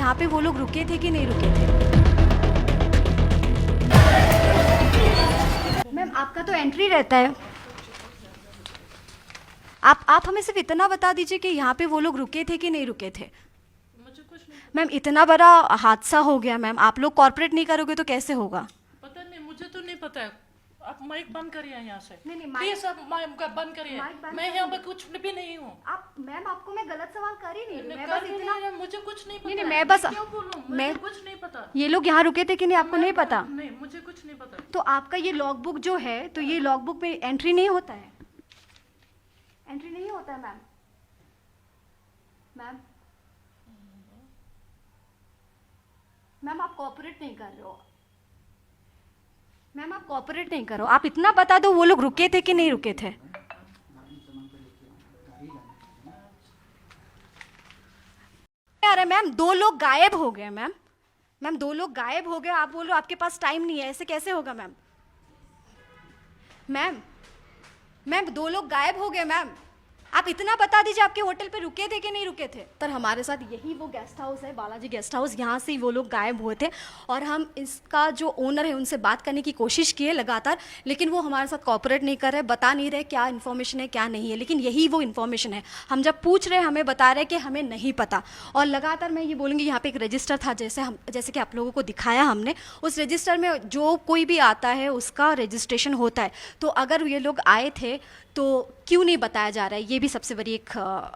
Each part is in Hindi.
यहाँ पे वो लोग रुके थे कि नहीं रुके थे? मैम आपका तो एंट्री रहता है, आप हमें सिर्फ इतना बता दीजिए कि यहाँ पे वो लोग रुके थे कि नहीं रुके थे। मुझे कुछ नहीं मैम इतना बड़ा हादसा हो गया मैम, आप लोग कॉर्पोरेट नहीं करोगे तो कैसे होगा? पता, नहीं मुझे तो नहीं पता है। आप माइक बंद करिए यहाँ से। नहीं, प्लीज आप माइक बंद करिए। माइक बंद मैं यहाँ पे कुछ भी नहीं हूँ। आप मैम आपको मैं गलत सवाल कर ही नहीं रही, मैं कर बस भी इतना नहीं है, मुझे कुछ नहीं पता नहीं, है। मैं बस क्यों बोलूं? मैं मुझे कुछ नहीं पता। ये लोग यहाँ रुके थे कि नहीं आपको नहीं पता? नहीं मुझे कुछ नहीं पता। तो आपका ये लॉग बुक जो है, तो ये लॉग बुक में एंट्री नहीं होता है? एंट्री नहीं होता है मैम? मैम मैम आप कोऑपरेट नहीं कर रहे हो, मैम आप कोऑपरेट नहीं करो, आप इतना बता दो वो लोग रुके थे कि नहीं रुके थे? आ रहा है मैम, 2 लोग गायब हो गए मैम, मैम 2 लोग गायब हो गए, आप बोल रहे हो आपके पास टाइम नहीं है, ऐसे कैसे होगा मैम? मैम मैम 2 लोग गायब हो गए मैम, आप इतना बता दीजिए आपके होटल पे रुके थे कि नहीं रुके थे? सर हमारे साथ यही वो गेस्ट हाउस है, बालाजी गेस्ट हाउस, यहाँ से ही वो लोग गायब हुए थे और हम इसका जो ओनर है उनसे बात करने की कोशिश किए लगातार, लेकिन वो हमारे साथ कोऑपरेट नहीं कर रहे, बता नहीं रहे क्या इन्फॉर्मेशन है क्या नहीं है, लेकिन यही वो इन्फॉर्मेशन है। हम जब पूछ रहे हैं हमें बता रहे कि हमें नहीं पता, और लगातार मैं ये बोलूँगी यहाँ पे एक रजिस्टर था, जैसे कि आप लोगों को दिखाया हमने, उस रजिस्टर में जो कोई भी आता है उसका रजिस्ट्रेशन होता है, तो अगर ये लोग आए थे तो क्यों नहीं बताया जा रहा है, ये भी सबसे बड़ी एक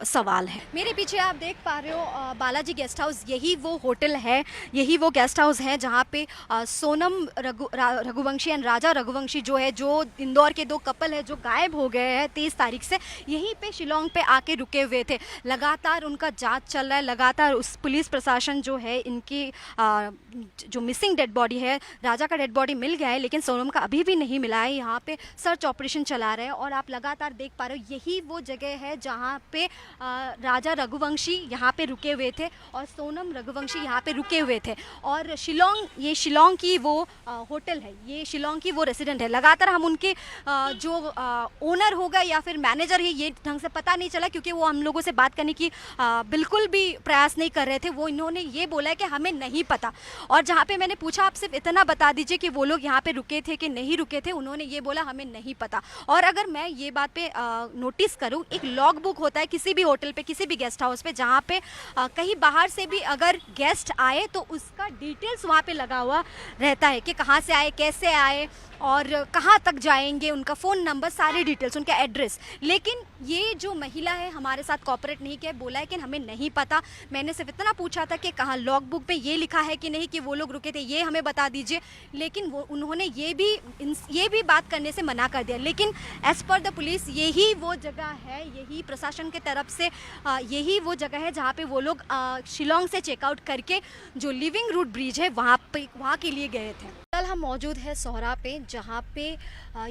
सवाल है। मेरे पीछे आप देख पा रहे हो बालाजी गेस्ट हाउस, यही वो होटल है, यही वो गेस्ट हाउस है जहाँ पे सोनम रघुवंशी एंड राजा रघुवंशी जो है, जो इंदौर के 2 कपल है जो गायब हो गए हैं 23 तारीख से, यहीं पे शिलोंग पे आके रुके हुए थे। लगातार उनका जांच चल रहा है, लगातार उस पुलिस प्रशासन जो है इनकी जो मिसिंग डेड बॉडी है, राजा का डेड बॉडी मिल गया है लेकिन सोनम का अभी भी नहीं मिला है, यहाँ पे सर्च ऑपरेशन चला रहे हैं और आप लगातार देख पा रहे हो यही वो जगह है जहाँ पे राजा रघुवंशी यहाँ पे रुके हुए थे और सोनम रघुवंशी यहाँ पे रुके हुए थे। और शिलोंग, ये शिलोंग की वो होटल है, ये शिलोंग की वो रेसिडेंट है। लगातार हम उनके जो ओनर होगा या फिर मैनेजर है ये ढंग से पता नहीं चला, क्योंकि वो हम लोगों से बात करने की बिल्कुल भी प्रयास नहीं कर रहे थे। वो इन्होंने ये बोला है कि हमें नहीं पता, और जहाँ पे मैंने पूछा आप सिर्फ इतना बता दीजिए कि वो लोग यहाँ पे रुके थे कि नहीं रुके थे, उन्होंने ये बोला हमें नहीं पता। और अगर मैं ये बात पे नोटिस करूँ, एक लॉग बुक होता है किसी भी होटल पे, किसी भी गेस्ट हाउस पे, जहाँ पे कहीं बाहर से भी अगर गेस्ट आए तो उसका डिटेल्स वहाँ पे लगा हुआ रहता है कि कहाँ से आए, कैसे आए और कहाँ तक जाएंगे, उनका फ़ोन नंबर, सारी डिटेल्स, उनका एड्रेस। लेकिन ये जो महिला है हमारे साथ कोऑपरेट नहीं किया, बोला है कि हमें नहीं पता। मैंने सिर्फ इतना पूछा था कि कहाँ लॉग बुक पे ये लिखा है कि नहीं कि वो लोग रुके थे, ये हमें बता दीजिए, लेकिन वो उन्होंने ये भी बात करने से मना कर दिया। लेकिन एज़ पर द पुलिस यही वो जगह है, यही प्रशासन के तरफ से यही वो जगह है जहाँ पे वो लोग शिलोंग से चेकआउट करके जो लिविंग रूट ब्रिज है वहाँ के लिए गए थे। कल हम मौजूद है सोहरा पे, जहाँ पे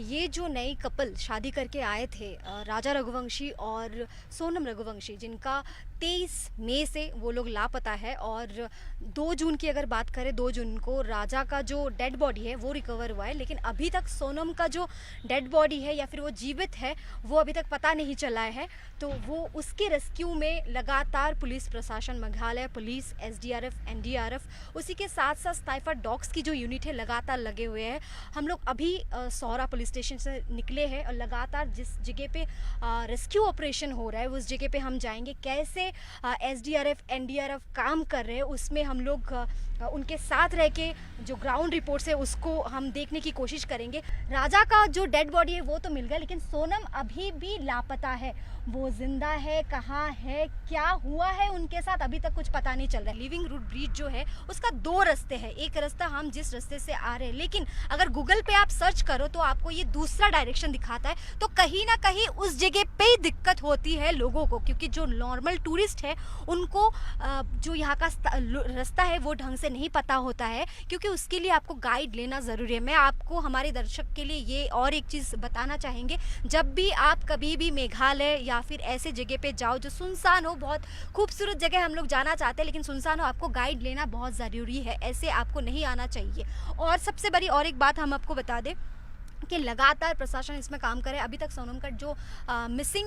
ये जो नई कपल शादी करके आए थे, राजा रघुवंशी और सोनम रघुवंशी, जिनका 23 मई से वो लोग लापता है, और 2 जून की अगर बात करें, 2 जून को राजा का जो डेड बॉडी है वो रिकवर हुआ है, लेकिन अभी तक सोनम का जो डेड बॉडी है या फिर वो जीवित है वो अभी तक पता नहीं चला है। तो वो उसके रेस्क्यू में लगातार पुलिस प्रशासन, मेघालय पुलिस, SDRF, NDRF, उसी के साथ साथ स्नाइपर डॉग्स की जो यूनिट है लगातार लगे हुए हैं। हम लोग अभी सोहरा पुलिस स्टेशन से निकले हैं और लगातार जिस जगह पे रेस्क्यू ऑपरेशन हो रहा है उस जगह पे हम जाएंगे। कैसे SDRF, NDRF काम कर रहे हैं उसमें हम लोग उनके साथ रह के जो ग्राउंड रिपोर्ट्स है उसको हम देखने की कोशिश करेंगे। राजा का जो डेड बॉडी है वो तो मिल गया, लेकिन सोनम अभी भी लापता है। वो जिंदा है, कहाँ है, क्या हुआ है उनके साथ, अभी तक कुछ पता नहीं चल रहा है। लिविंग रूट ब्रिज जो है उसका 2 रास्ते हैं, एक रास्ता हम जिस रास्ते से आ रहे हैं, लेकिन अगर गूगल पे आप सर्च करो तो आपको ये दूसरा डायरेक्शन दिखाता है। तो कहीं ना कहीं उस जगह पे ही दिक्कत होती है लोगों को, क्योंकि जो नॉर्मल टूरिस्ट है उनको जो यहाँ का रास्ता है वो ढंग से नहीं पता होता है, क्योंकि उसके लिए आपको गाइड लेना ज़रूरी है। मैं आपको, हमारे दर्शक के लिए ये और एक चीज़ बताना चाहेंगे, जब भी आप कभी भी मेघालय या फिर ऐसे जगह पे जाओ जो सुनसान हो, बहुत खूबसूरत जगह हम लोग जाना चाहते हैं लेकिन सुनसान हो, आपको गाइड लेना बहुत ज़रूरी है, ऐसे आपको नहीं आना चाहिए। और सबसे बड़ी और एक बात हम आपको बता दें, कि लगातार प्रशासन इसमें काम करे। अभी तक सोनम का जो मिसिंग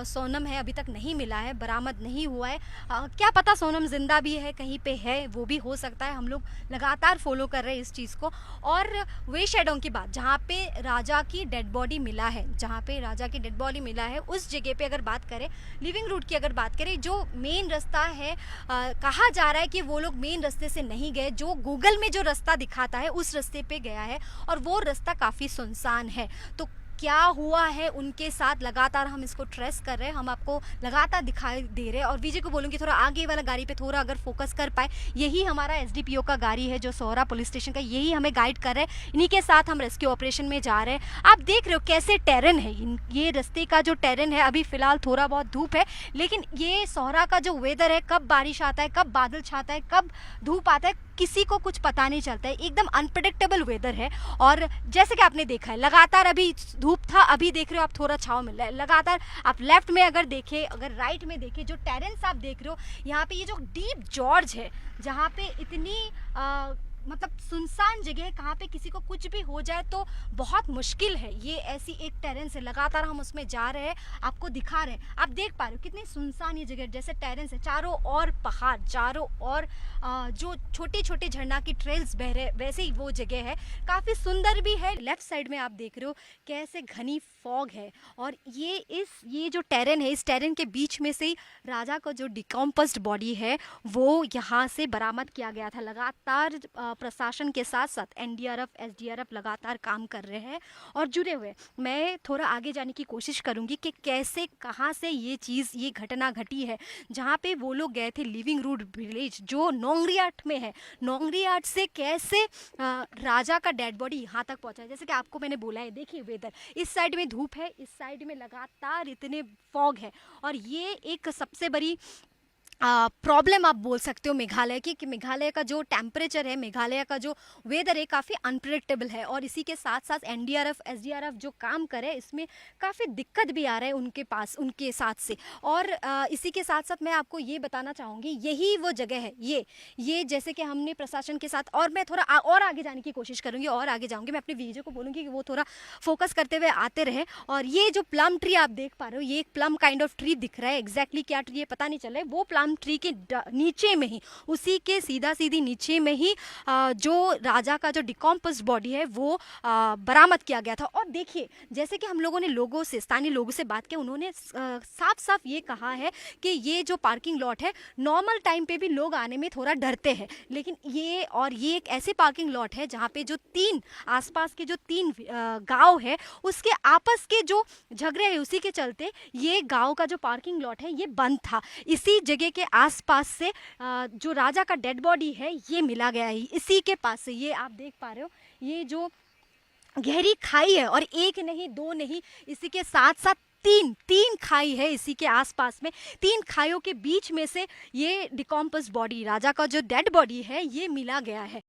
सोनम है अभी तक नहीं मिला है, बरामद नहीं हुआ है। क्या पता सोनम जिंदा भी है, कहीं पे है, वो भी हो सकता है। हम लोग लगातार फॉलो कर रहे हैं इस चीज़ को। और वे शेडोंग की बात, जहाँ पे राजा की डेड बॉडी मिला है, जहाँ पे राजा की डेड बॉडी मिला है उस जगह पे अगर बात करें, लिविंग रूट की अगर बात करें, जो मेन रास्ता है, कहा जा रहा है कि वो लोग मेन रास्ते से नहीं गए, जो गूगल में जो रास्ता दिखाता है उस रास्ते पे गया है और वो रास्ता काफ़ी सुनसान है। तो क्या हुआ है उनके साथ, लगातार हम इसको ट्रेस कर रहे हैं, हम आपको लगातार दिखाई दे रहे हैं। और विजय को बोलूँगी थोड़ा आगे वाला गाड़ी पे थोड़ा अगर फोकस कर पाए, यही हमारा एसडीपीओ का गाड़ी है जो सोहरा पुलिस स्टेशन का, यही हमें गाइड कर रहे हैं। इन्हीं के साथ हम रेस्क्यू ऑपरेशन में जा रहे हैं। आप देख रहे हो कैसे टेरन है, ये रास्ते का जो टेरन है, अभी फिलहाल थोड़ा बहुत धूप है, लेकिन ये सोहरा का जो वेदर है, कब बारिश आता है, कब बादल छाता है, कब धूप आता है, किसी को कुछ पता नहीं चलता है। एकदम अनप्रेडिक्टेबल वेदर है। और जैसे कि आपने देखा है, लगातार अभी धूप था, अभी देख रहे हो आप थोड़ा छाँव मिल रहा है। लगातार आप लेफ्ट में अगर देखें, अगर राइट में देखें, जो टेरेंस आप देख रहे हो, यहाँ पे ये जो डीप जॉर्ज है, जहाँ पे इतनी मतलब सुनसान जगह है, कहाँ पे किसी को कुछ भी हो जाए तो बहुत मुश्किल है। ये ऐसी एक टेरेंस है, लगातार हम उसमें जा रहे हैं, आपको दिखा रहे हैं। आप देख पा रहे हो कितनी सुनसान ये जगह, जैसे टेरेंस है, चारों ओर पहाड़, चारों ओर जो छोटे छोटे झरना की ट्रेल्स बह रहे, वैसे ही वो जगह है, काफ़ी सुंदर भी है। लेफ्ट साइड में आप देख रहे हो कैसे घनी फॉग है। और ये जो टेरेन है, इस टेरेन के बीच में से ही राजा का जो डिकम्पोज्ड बॉडी है वो यहाँ से बरामद किया गया था। लगातार प्रशासन के साथ साथ एनडीआरएफ, एसडीआरएफ लगातार काम कर रहे हैं और जुड़े हुए। मैं थोड़ा आगे जाने की कोशिश करूंगी कि कैसे, कहाँ से ये घटना घटी है, जहाँ पे वो लोग गए थे लिविंग रूट विलेज जो नोंगरियाट में है। नोंगरियाट से कैसे राजा का डेड बॉडी यहाँ तक पहुँचा है। जैसे कि आपको मैंने बोला है, देखिए वेदर, इस साइड में धूप है, इस साइड में लगातार इतने फॉग है। और ये एक सबसे बड़ी प्रॉब्लम आप बोल सकते हो मेघालय की, कि मेघालय का जो टेम्परेचर है, मेघालय का जो वेदर है, काफ़ी अनप्रेडिक्टेबल है। और इसी के साथ साथ एनडीआरएफ, एसडीआरएफ जो काम करे, इसमें काफ़ी दिक्कत भी आ रहा है उनके पास, उनके साथ से। और इसी के साथ साथ मैं आपको ये बताना चाहूँगी, यही वो जगह है, ये जैसे कि हमने प्रशासन के साथ, और मैं थोड़ा और आगे जाने की कोशिश करूँगी, और आगे जाऊँगी। मैं अपने वीडियो को बोलूँगी कि वो थोड़ा फोकस करते हुए आते रहे। और ये जो प्लम ट्री आप देख पा रहे हो, ये एक प्लम काइंड ऑफ ट्री दिख रहा है, एग्जैक्टली क्या ट्री है पता नहीं चल रहा है। वो प्लम ट्री के नीचे में ही, उसी के सीधी नीचे में ही जो राजा का जो डिकम्पोज्ड बॉडी है वो बरामद किया गया था। और देखिए, जैसे कि हम लोगों ने लोगों से, स्थानीय लोगों से बात की, उन्होंने साफ साफ ये कहा है कि ये जो पार्किंग लॉट है, नॉर्मल टाइम पे भी लोग आने में थोड़ा डरते हैं, लेकिन ये एक ऐसे पार्किंग लॉट है जहाँ पे जो आसपास के जो 3 गांव है, उसके आपस के जो झगड़े है, उसी के चलते ये गांव का जो पार्किंग लॉट है ये बंद था। इसी जगह के आसपास से जो राजा का डेड बॉडी है ये मिला गया है, इसी के पास से। ये आप देख पा रहे हो, ये जो गहरी खाई है, और एक नहीं, 2 नहीं, इसी के साथ साथ तीन खाई है इसी के आसपास में। 3 खाइयों के बीच में से ये डिकम्पोज्ड बॉडी, राजा का जो डेड बॉडी है, ये मिला गया है।